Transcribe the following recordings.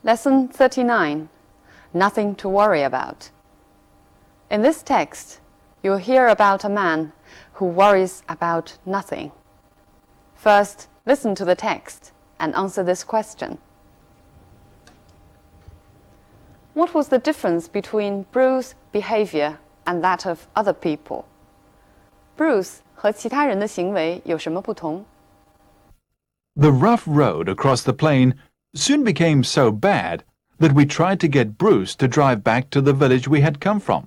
Lesson 39. Nothing to worry about. In this text, you'll hear about a man who worries about nothing. First, listen to the text and answer this question. What was the difference between Bruce's behavior and that of other people? Bruce 和其他人的行为有什么不同？ The rough road across the plain soon became so bad that we tried to get Bruce to drive back to the village we had come from.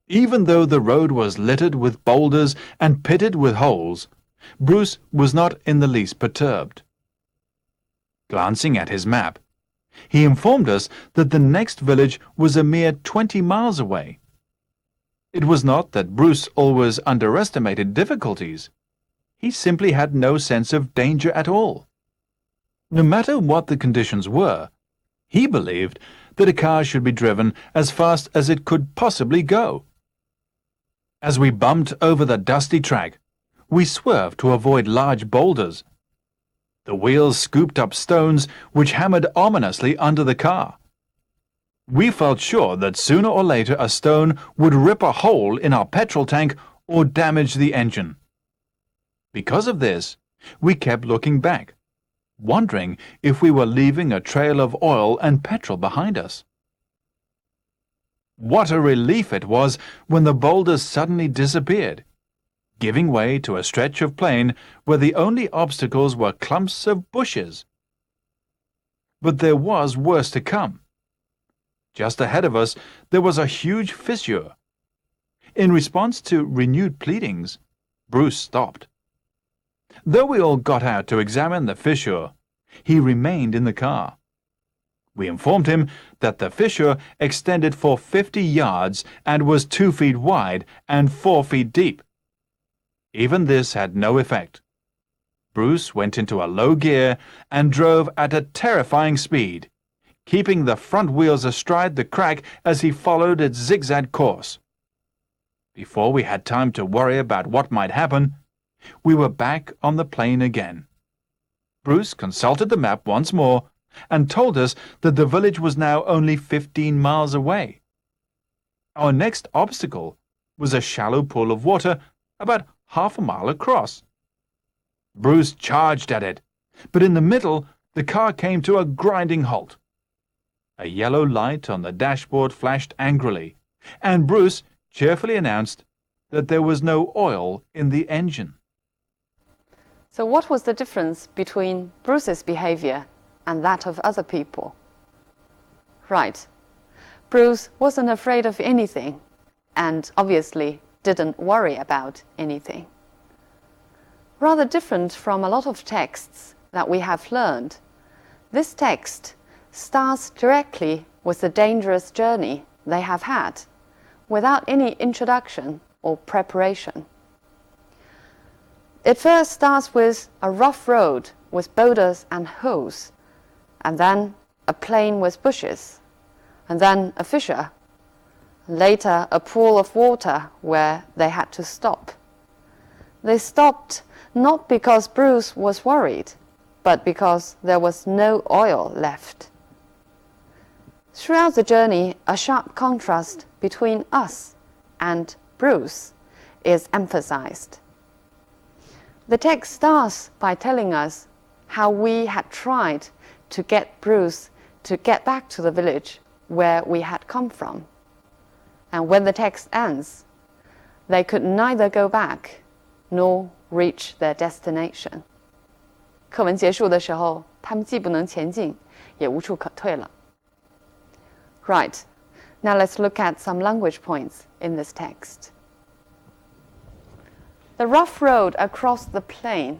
Even though the road was littered with boulders and pitted with holes, Bruce was not in the least perturbed. Glancing at his map, he informed us that the next village was a mere 20 miles away. It was not that Bruce always underestimated difficulties. He simply had no sense of danger at all. No matter what the conditions were, he believed that a car should be driven as fast as it could possibly go. As we bumped over the dusty track, we swerved to avoid large boulders. The wheels scooped up stones which hammered ominously under the car. We felt sure that sooner or later a stone would rip a hole in our petrol tank or damage the engine. Because of this, we kept looking back, wondering if we were leaving a trail of oil and petrol behind us. What a relief it was when the boulders suddenly disappeared, giving way to a stretch of plain where the only obstacles were clumps of bushes. But there was worse to come. Just ahead of us, there was a huge fissure. In response to renewed pleadings, Bruce stopped. Though we all got out to examine the fissure, he remained in the car. We informed him that the fissure extended for 50 yards and was 2 feet wide and 4 feet deep. Even this had no effect. Bruce went into a low gear and drove at a terrifying speed, keeping the front wheels astride the crack as he followed its zigzag course. Before we had time to worry about what might happen, we were back on the plain again. Bruce consulted the map once more and told us that the village was now only 15 miles away. Our next obstacle was a shallow pool of water about half a mile across. Bruce charged at it, but in the middle the car came to a grinding halt. A yellow light on the dashboard flashed angrily, and Bruce cheerfully announced that there was no oil in the engine. So what was the difference between Bruce's behavior and that of other people? Right. Bruce wasn't afraid of anything and obviously didn't worry about anything. Rather different from a lot of texts that we have learned, this text starts directly with the dangerous journey they have had, without any introduction or preparation. It first starts with a rough road with boulders and holes, and then a plain with bushes, and then a fissure, later a pool of water where they had to stop. They stopped not because Bruce was worried, but because there was no oil left. Throughout the journey, a sharp contrast between us and Bruce is emphasized. The text starts by telling us how we had tried to get Bruce to get back to the village where we had come from. And when the text ends, they could neither go back nor reach their destination. 课文结束的时候，他们既不能前进，也无处可退了。Right, now let's look at some language points in this text. The rough road across the plain.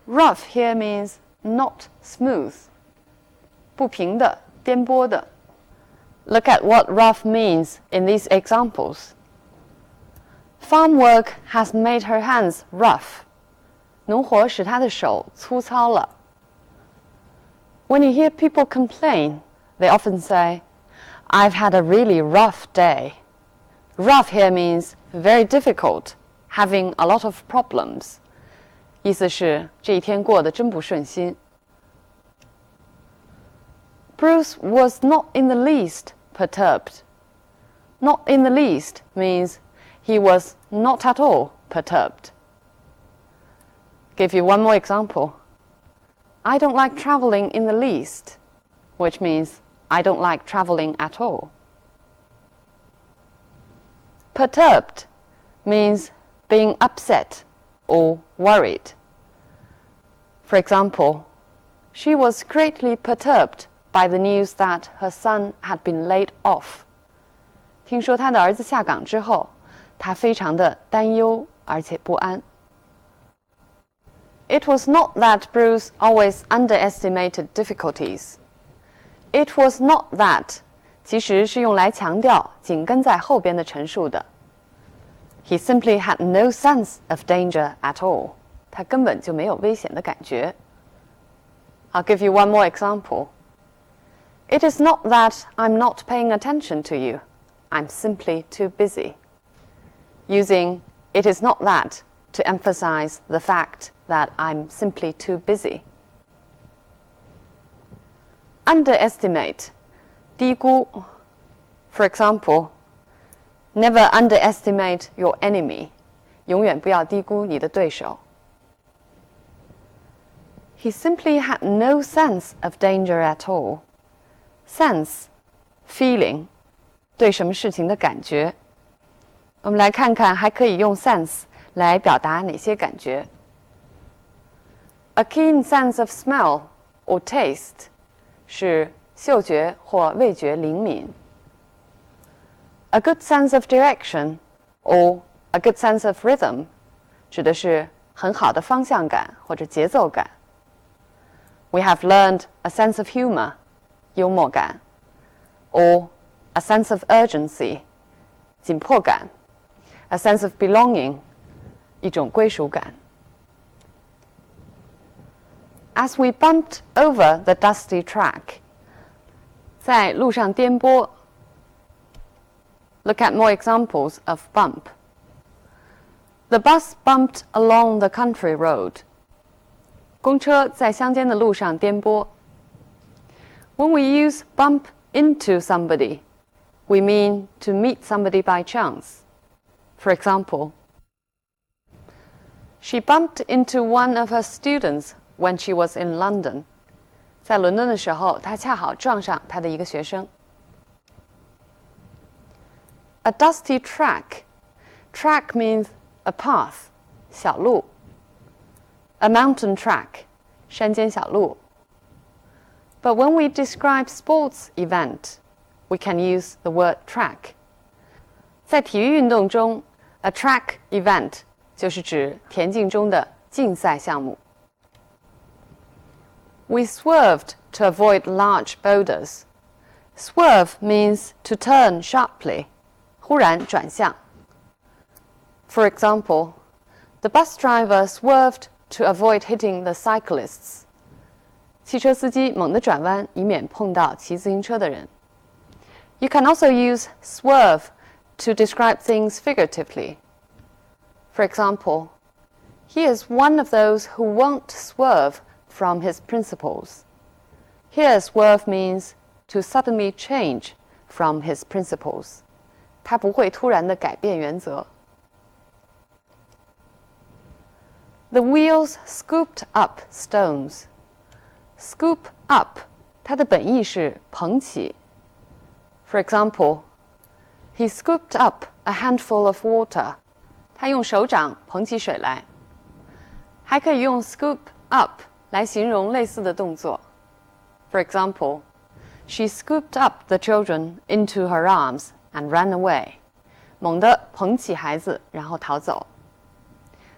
Rough here means not smooth. 不平的，颠簸的。Look at what rough means in these examples. Farm work has made her hands rough. 农活使她的手粗糙了。When you hear people complain, they often say, I've had a really rough day. Rough here means very difficult, having a lot of problems. 意思是这一天过得真不顺心。Bruce was not in the least perturbed. Not in the least means he was not at all perturbed. Give you one more example. I don't like traveling in the least, which means I don't like traveling at all. Perturbed means being upset or worried. For example, she was greatly perturbed by the news that her son had been laid off. 听说她的儿子下岗之后，她非常的担忧而且不安。It was not that Bruce always underestimated difficulties. It was not that 其实是用来强调紧跟在后边的陈述的。He simply had no sense of danger at all. 他根本就没有危险的感觉。I'll give you one more example. It is not that I'm not paying attention to you. I'm simply too busy. Using it is not that to emphasize the fact that I'm simply too busy. Underestimate, 低估。For example, never underestimate your enemy. 永远不要低估你的对手。He simply had no sense of danger at all. Sense, feeling, 对什么事情的感觉。我们来看看还可以用 sense 来表达哪些感觉。A keen sense of smell or taste 是嗅觉或味觉灵敏。A good sense of direction or a good sense of rhythm 指的是很好的方向感或者节奏感。We have learned a sense of humor 幽默感 or a sense of urgency 紧迫感 a sense of belonging 一种归属感。As we bumped over the dusty track 在路上颠簸。Look at more examples of bump. The bus bumped along the country road. 公车在乡间的路上颠簸。When we use bump into somebody, we mean to meet somebody by chance. For example, she bumped into one of her students when she was in London. 在伦敦的时候，她恰好撞上她的一个学生。A dusty track. Track means a path, 小路。A mountain track, 山间小路。But when we describe sports event, we can use the word track. 在体育运动中 ，a track event 就是指田径中的竞赛项目。We swerved to avoid large boulders. Swerve means to turn sharply, 忽然转向。For example, the bus driver swerved to avoid hitting the cyclists. 汽车司机猛地转弯，以免碰到骑自行车的人。You can also use swerve to describe things figuratively. For example, he is one of those who won't swerve from his principles. Here, swerve means to suddenly change from his principles. 他不会突然地改变原则。The wheels scooped up stones. Scoop up, 它的本意是捧起。For example, he scooped up a handful of water. 他用手掌捧起水来。还可以用 scoop up 来形容类似的动作。For example, she scooped up the children into her arms and ran away. 猛地捧起孩子，然后逃走。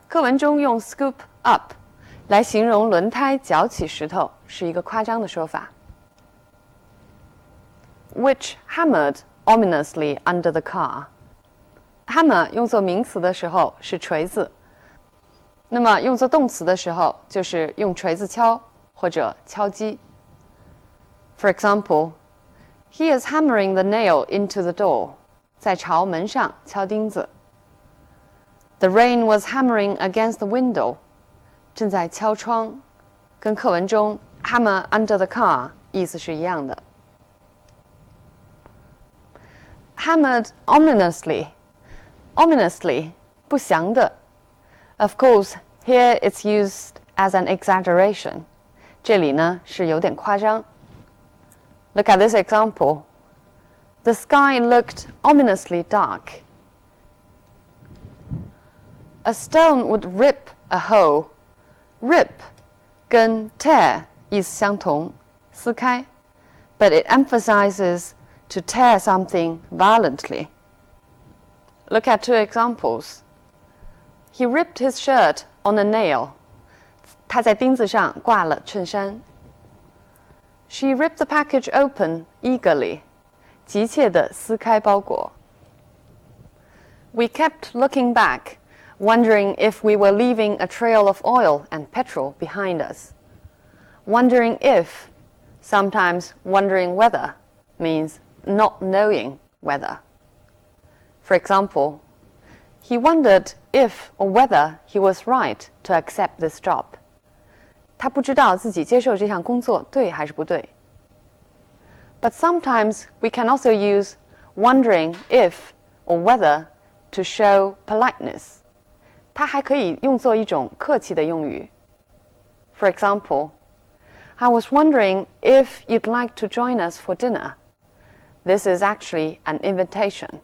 课文中用 scoop up 来形容轮胎搅起石头，是一个夸张的说法。Which hammered ominously under the car. Hammer 用作名词的时候是锤子，那么用作动词的时候就是用锤子敲或者敲击。For example, he is hammering the nail into the door. 在朝门上敲钉子。The rain was hammering against the window. 正在敲窗，跟课文中 hammer under the car 意思是一样的。hammered ominously. Ominously, 不祥的. Of course, here it's used as an exaggeration. 这里呢是有点夸张. Look at this example. The sky looked ominously dark. A stone would rip a hole. Rip 跟 tear 意思相同，撕开 but it emphasizes to tear something violently. Look at two examples. He ripped his shirt on a nail. 他在钉子上挂了衬衫。She ripped the package open eagerly. 急切地撕开包裹。We kept looking back, wondering if we were leaving a trail of oil and petrol behind us. Wondering if, sometimes wondering whether, means not knowing whether. For example, he wondered if or whether he was right to accept this job. 他不知道自己接受这项工作对还是不对。But sometimes we can also use wondering if or whether to show politeness. 它还可以用作一种客气的用语。For example, I was wondering if you'd like to join us for dinner. This is actually an invitation.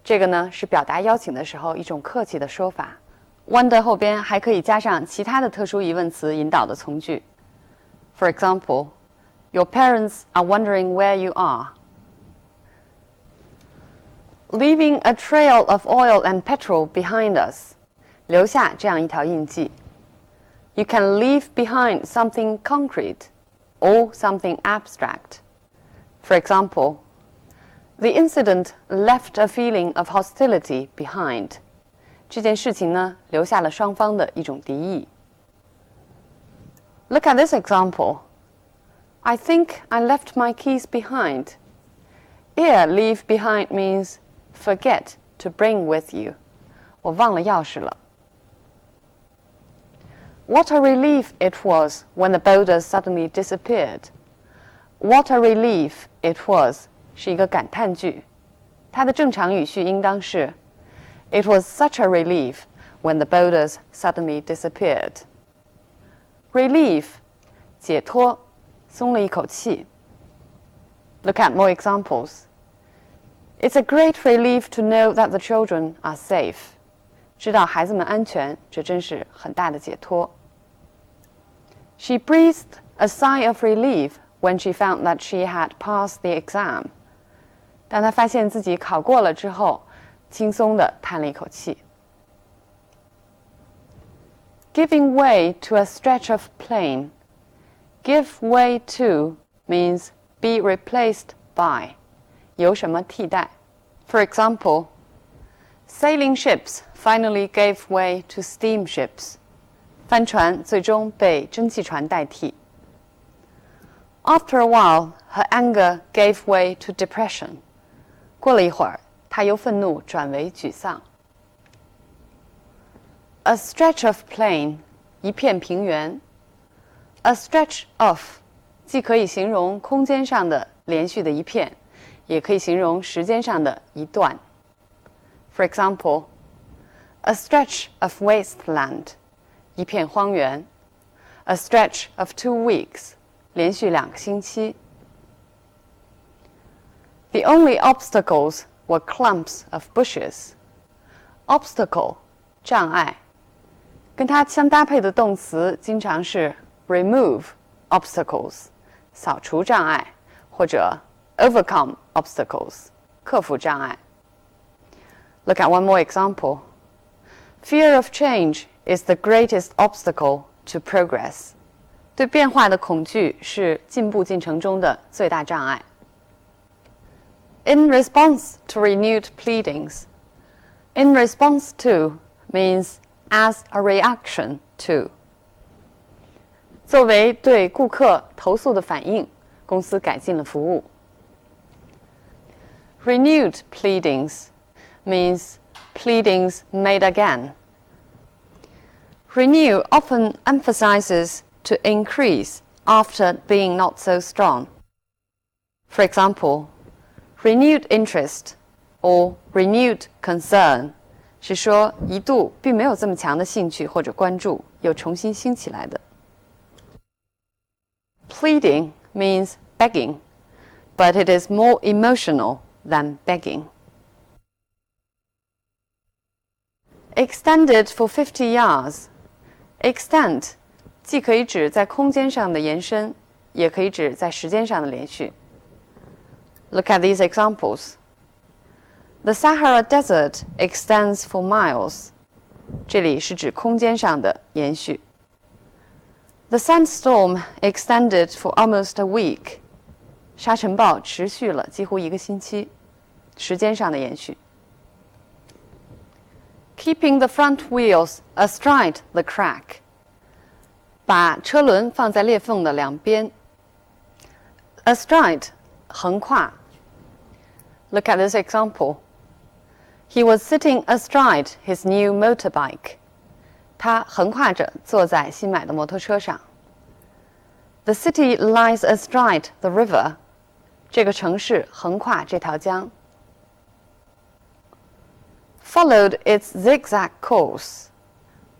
这个呢是表达邀请的时候一种客气的说法。Wonder 后边还可以加上其他的特殊疑问词引导的从句。For example, your parents are wondering where you are. Leaving a trail of oil and petrol behind us. 留下这样一条印记。You can leave behind something concrete or something abstract. For example, the incident left a feeling of hostility behind. 这件事情呢，留下了双方的一种敌意。Look at this example. I think I left my keys behind. Here, leave behind means forget to bring with you. 我忘了钥匙了。What a relief it was when the boulders suddenly disappeared. What a relief it was 是一个感叹句，它的正常语序应当是 It was such a relief when the boulders suddenly disappeared. Relief 解脱，松了一口气。Look at more examples. It's a great relief to know that the children are safe. 知道孩子们安全，这真是很大的解脱。She breathed a sigh of relief when she found that she had passed the exam. 当她发现自己考过了之后，轻松地叹了一口气。Giving way to a stretch of plain. Give way to means be replaced by. 由什么替代。For example, sailing ships finally gave way to steamships. 帆船最终被蒸汽船代替。After a while, her anger gave way to depression. 过了一会儿，她由愤怒转为沮丧。A stretch of plain, 一片平原。A stretch of, 既可以形容空间上的连续的一片，也可以形容时间上的一段。For example, a stretch of wasteland, 一片荒原。A stretch of 2 weeks, 连续2个星期。The only obstacles were clumps of bushes. Obstacle, 障碍。跟它相搭配的动词经常是 remove obstacles, 扫除障碍，或者 overcome obstacles, 克服障碍。Look at one more example. Fear of change is the greatest obstacle to progress. 对变化的恐惧是进步进程中的最大障碍。In response to renewed pleadings. In response to means as a reaction to. 作为对顾客投诉的反应，公司改进了服务。Renewed pleadings means pleadings made again. Renew often emphasizes to increase after being not so strong. For example, renewed interest or renewed concern 是说一度并没有这么强的兴趣或者关注，又重新兴起来的。Pleading means begging, but it is more emotional than begging. Extended for 50 yards. Extend 既可以指在空间上的延伸，也可以指在时间上的连续。Look at these examples. The Sahara Desert extends for miles. 这里是指空间上的延续。The sandstorm extended for almost a week. 沙尘暴持续了几乎1个星期，时间上的延续。Keeping the front wheels astride the crack. 把车轮放在裂缝的两边。Astride 横跨。Look at this example. He was sitting astride his new motorbike. 他横跨着坐在新买的摩托车上。The city lies astride the river. 这个城市横跨这条江。Followed its zigzag course.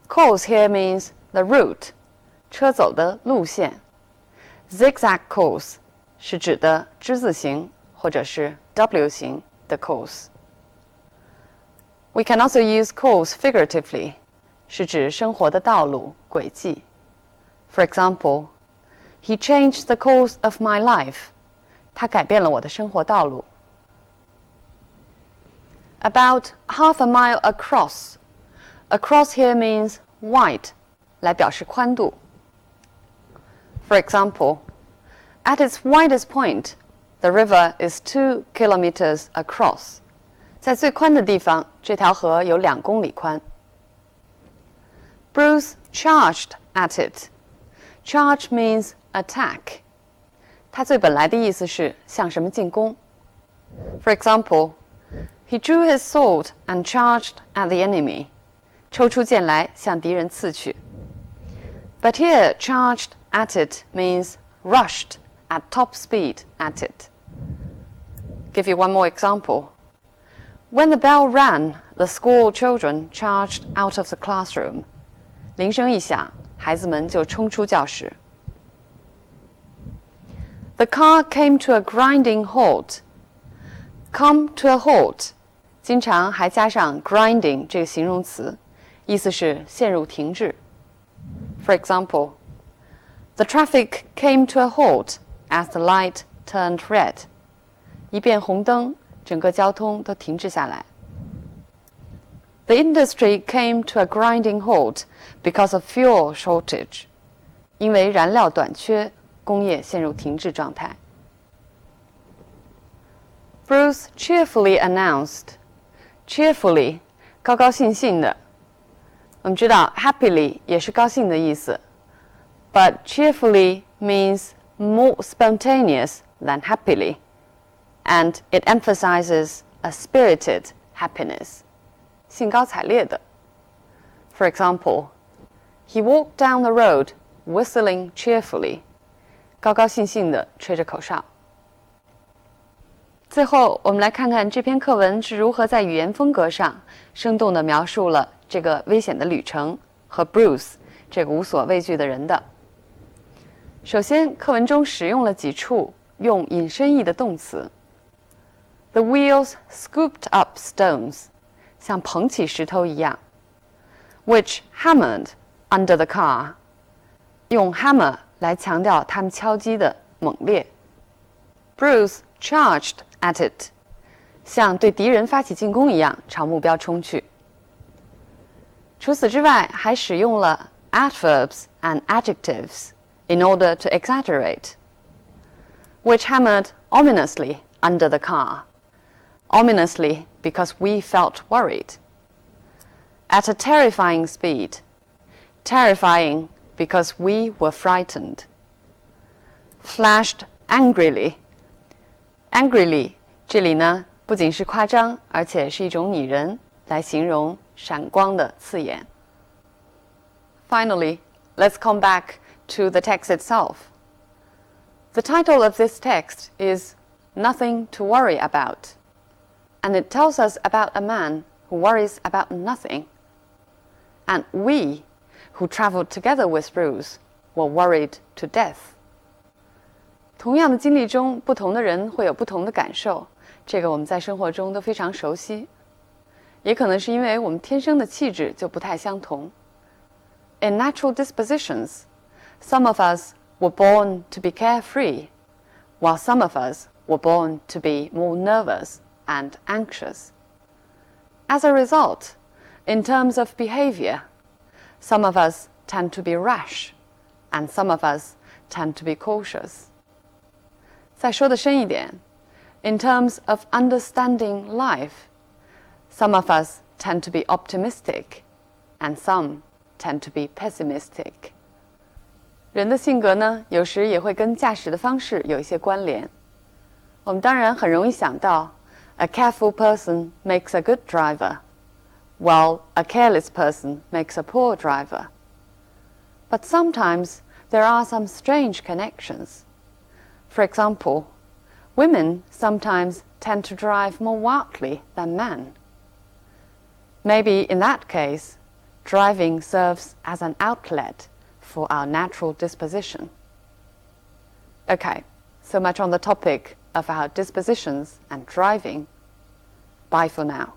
Course here means the route. 车走的路线。Zigzag course 是指的之字形或者是 W 型的 course。We can also use course figuratively, 是指生活的道路、轨迹。For example, he changed the course of my life. 他改变了我的生活道路。About half a mile across. Across here means wide, 来表示宽度。For example, at its widest point, the river is 2 kilometers across. 在最宽的地方，这条河有2公里宽。Bruce charged at it. Charge means attack. 它最本来的意思是向什么进攻。For example, he drew his sword and charged at the enemy. 抽出剑来向敌人刺去。But here, charged at it means rushed at top speed at it. Give you one more example. When the bell rang, the school children charged out of the classroom. 铃声一响，孩子们就冲出教室。The car came to a grinding halt. Come to a halt. 经常还加上 grinding 这个形容词，意思是陷入停滞。For example, the traffic came to a halt as the light turned red. 一变红灯，整个交通都停滞下来。The industry came to a grinding halt because of fuel shortage. 因为燃料短缺，工业陷入停滞状态。Bruce cheerfully announced. Cheerfully, 高高兴兴的。我们知道 happily 也是高兴的意思 ，but cheerfully means more spontaneous than happily, and it emphasizes a spirited happiness. 兴高采烈的。For example, he walked down the road whistling cheerfully. 高高兴兴地吹着口哨。最后，我们来看看这篇课文是如何在语言风格上生动地描述了这个危险的旅程和 Bruce 这个无所畏惧的人的。首先，课文中使用了几处用引申义的动词。The wheels scooped up stones, 像捧起石头一样。Which hammered under the car, 用 hammer 来强调他们敲击的猛烈。Bruce charged at it, 像对敌人发起进攻一样朝目标冲去。除此之外，还使用了 adverbs and adjectives in order to exaggerate. Which hammered ominously under the car. Ominously because we felt worried. At a terrifying speed. Terrifying because we were frightened. Flashed angrily. Angrily 这里呢不仅是夸张，而且是一种拟人，来形容闪光的刺眼。Finally, let's come back to the text itself. The title of this text is Nothing to Worry About. and it tells us about a man who worries about nothing. And we, who traveled together with Bruce, were worried to death. 同样的经历中，不同的人会有不同的感受，这个我们在生活中都非常熟悉。也可能是因为我们天生的气质就不太相同。In natural dispositions, some of us were born to be carefree, while some of us were born to be more nervous and anxious. As a result, in terms of behavior, some of us tend to be rash, and some of us tend to be cautious. 再说得深一点 in terms of understanding life, some of us tend to be optimistic, and some tend to be pessimistic. 人的性格呢，有时也会跟驾驶的方式有一些关联。我们当然很容易想到 a careful person makes a good driver, while a careless person makes a poor driver. But sometimes there are some strange connections. For example, women sometimes tend to drive more wildly than men. Maybe in that case, driving serves as an outlet for our natural disposition. Okay, so much on the topic of our dispositions and driving. Bye for now.